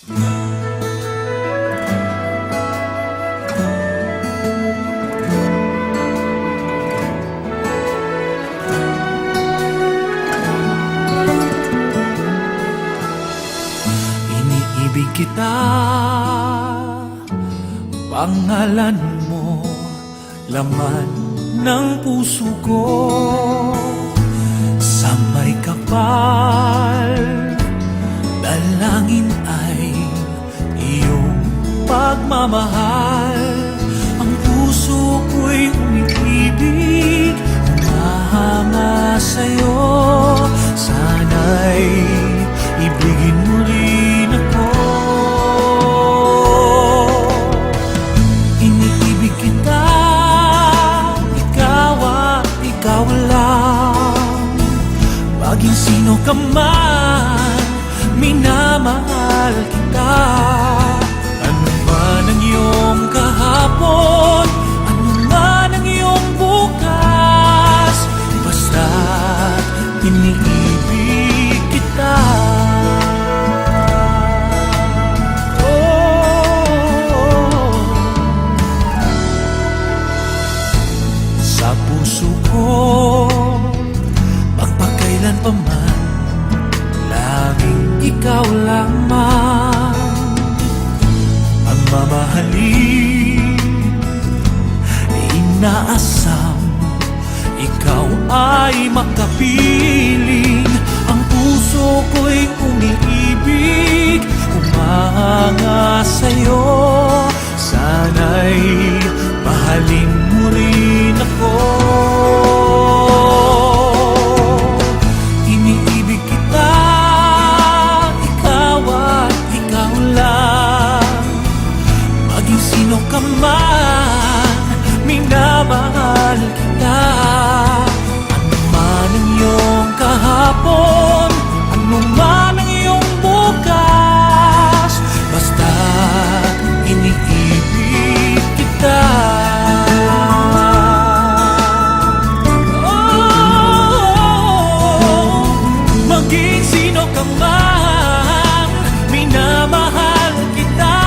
Iniibig kita, pangalan mo, laman ng puso ko. Sa may kapal, dalangin ay iyong pagmamahal. Ang puso ko'y umiibig, humahanga sa'yo. Sana'y ibigin mo rin ako. Iniibig kita, ikaw at ikaw lang. Maging sino ka man, minamahal kita. Ano man ang iyong kahapon, ano man ang iyong bukas, basta't iniibig kita. Sa puso ko, magpakailan pa man, laging ikaw lamang ang mamahalin. Inaasam, ikaw ay makapiling. Ang puso ko'y umiibig, humahanga sa'yo. Sana'y mahalin mo rin ako. Iniibig kita, ikaw at ikaw lang. Maging sino ka man, minamahal kita. Ano man ang iyong kahapon, ano man ang iyong bukas, basta't iniibig kita. Maging sino ka man, minamahal kita.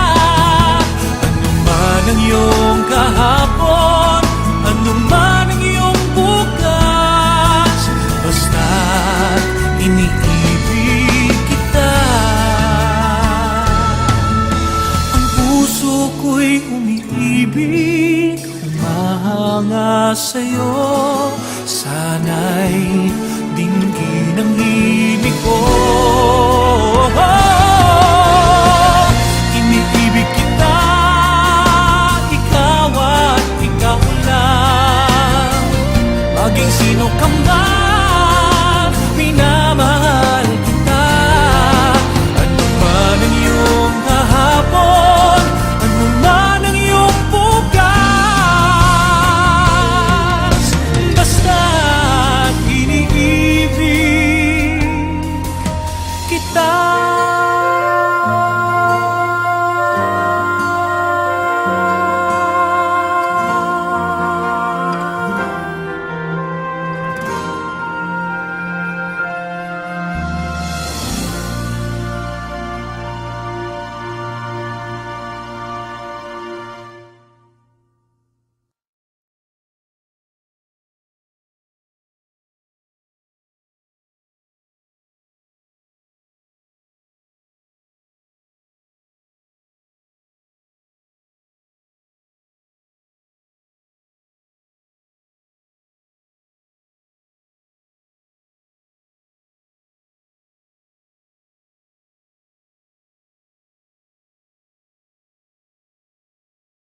Ano man ang iyong kahapon, ano man ang iyong bukas, basta't iniibig kita. Ang puso ko'y umiibig, humahanga sa'yo.